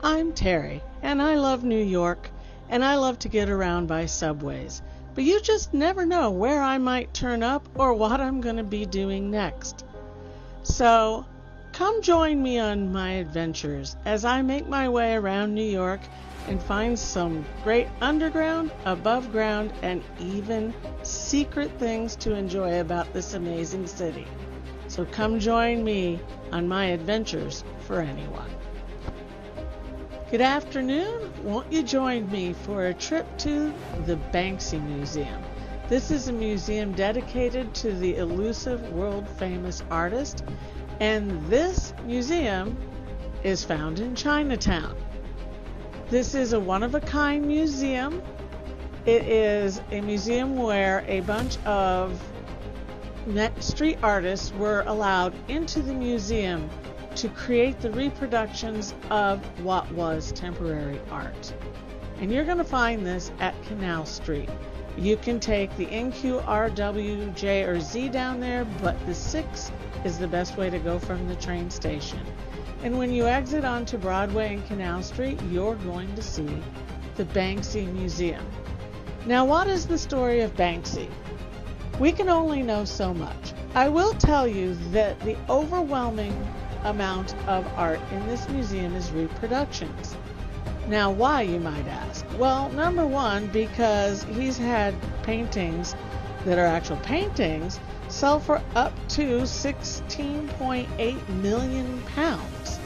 I'm Terry, and I love New York, and I love to get around by subways. But you just never know where I might turn up or what I'm going to be doing next. So, come join me on my adventures as I make my way around New York and find some great underground, above ground, and even secret things to enjoy about this amazing city. So come join me on my adventures for anyone. Good afternoon. Won't you join me for a trip to the Banksy Museum? This is a museum dedicated to the elusive world-famous artist, and this museum is found in Chinatown. This is a one-of-a-kind museum. It is a museum where a bunch of street artists were allowed into the museum to create the reproductions of what was temporary art. And you're going to find this at Canal Street. You can take the NQ, R, W, J, or Z down there, but the 6 is the best way to go from the train station. And when you exit onto Broadway and Canal Street, you're going to see the Banksy Museum. Now, what is the story of Banksy? We can only know so much. I will tell you that the overwhelming amount of art in this museum is reproductions. Now, why, you might ask? Well, number one, because he's had paintings that are actual paintings sell for up to 16.8 million pounds.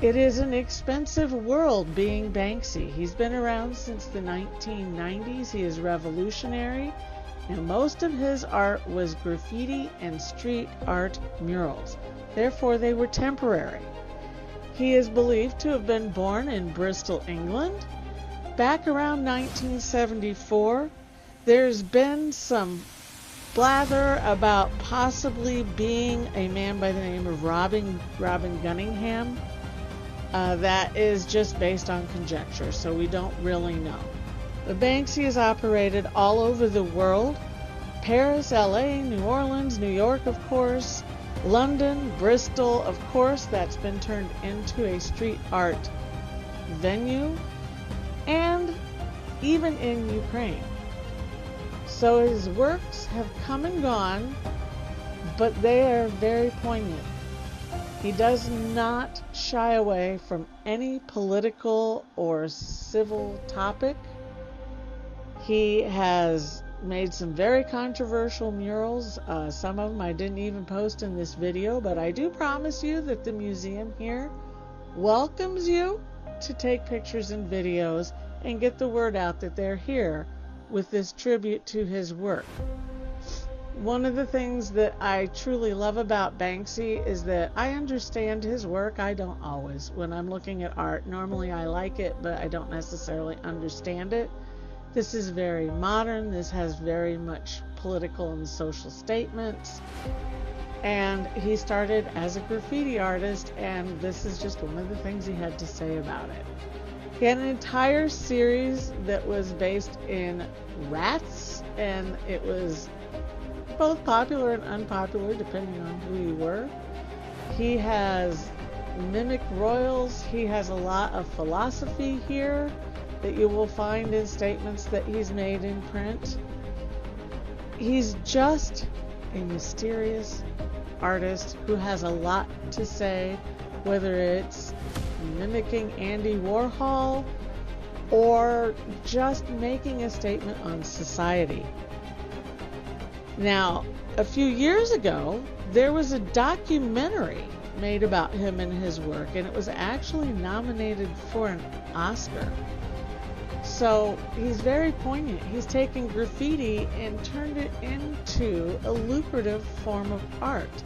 It is an expensive world being Banksy. He's been around since the 1990s. He is revolutionary, and most of his art was graffiti and street art murals. Therefore, they were temporary. He is believed to have been born in Bristol, England. Back around 1974, there's been some blather about possibly being a man by the name of Robin Gunningham. That is just based on conjecture, so we don't really know. But Banksy is operated all over the world. Paris, LA, New Orleans, New York, of course, London, Bristol, of course, that's been turned into a street art venue, and even in Ukraine. So his works have come and gone, but they are very poignant. He does not shy away from any political or civil topic. He has made some very controversial murals. Some of them I didn't even post in this video, but I do promise you that the museum here welcomes you to take pictures and videos and get the word out that they're here with this tribute to his work. One of the things that I truly love about Banksy is that I understand his work. I don't always. When I'm looking at art, normally I like it, but I don't necessarily understand it. This is very modern. This has very much political and social statements. And he started as a graffiti artist, and this is just one of the things he had to say about it. He had an entire series that was based in rats, and it was both popular and unpopular depending on who you were. He has mimic royals. He has a lot of philosophy here that you will find in statements that he's made in print. He's just a mysterious artist who has a lot to say, whether it's mimicking Andy Warhol or just making a statement on society. Now, a few years ago, there was a documentary made about him and his work, and it was actually nominated for an Oscar. So he's very poignant. He's taken graffiti and turned it into a lucrative form of art.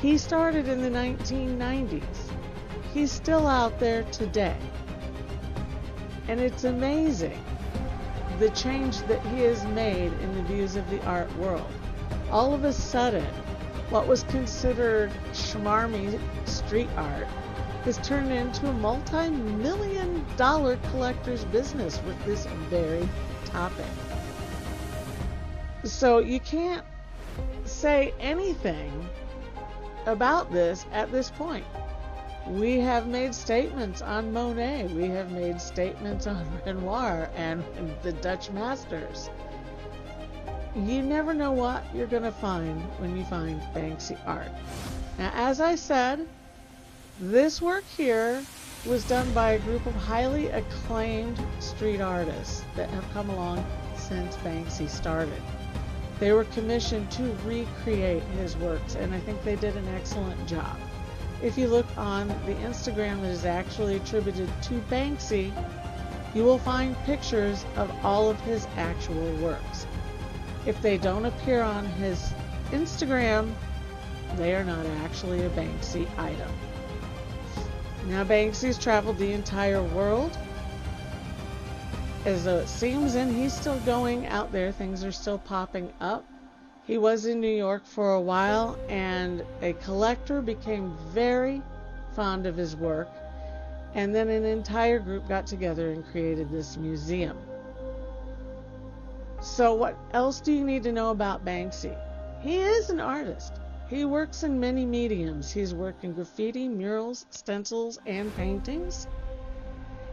He started in the 1990s. He's still out there today. And it's amazing the change that he has made in the views of the art world. All of a sudden, what was considered schmarmy street art has turned into a multi-million-dollar collector's business with this very topic. So you can't say anything about this at this point. We have made statements on Monet. We have made statements on Renoir and the Dutch masters. You never know what you're going to find when you find Banksy art. Now, as I said, this work here was done by a group of highly acclaimed street artists that have come along since Banksy started. They were commissioned to recreate his works, and I think they did an excellent job. If you look on the Instagram that is actually attributed to Banksy, you will find pictures of all of his actual works. If they don't appear on his Instagram, they are not actually a Banksy item. Now, Banksy's traveled the entire world, as though it seems, and he's still going out there. Things are still popping up. He was in New York for a while, and a collector became very fond of his work, and then an entire group got together and created this museum. So what else do you need to know about Banksy? He is an artist. He works in many mediums. He's worked in graffiti, murals, stencils, and paintings.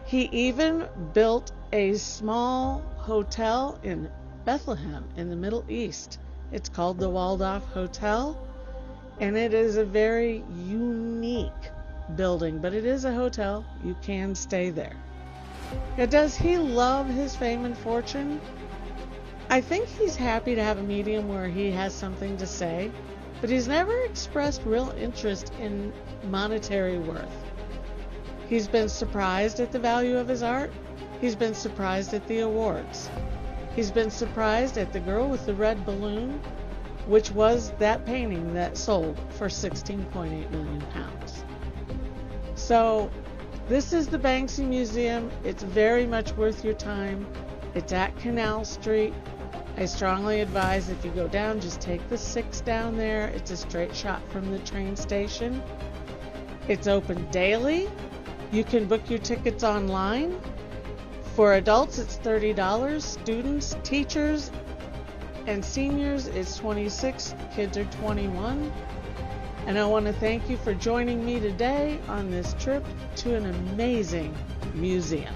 He even built a small hotel in Bethlehem in the Middle East. It's called the Waldorf Hotel, and it is a very unique building, but it is a hotel. You can stay there. Now, does he love his fame and fortune? I think he's happy to have a medium where he has something to say, but he's never expressed real interest in monetary worth. He's been surprised at the value of his art. He's been surprised at the awards. He's been surprised at the girl with the red balloon, which was that painting that sold for 16.8 million pounds. So this is the Banksy Museum. It's very much worth your time. It's at Canal Street. I strongly advise, if you go down, just take the 6 down there. It's a straight shot from the train station. It's open daily. You can book your tickets online. For adults, it's $30. Students, teachers, and seniors, it's $26. Kids are $21. And I want to thank you for joining me today on this trip to an amazing museum.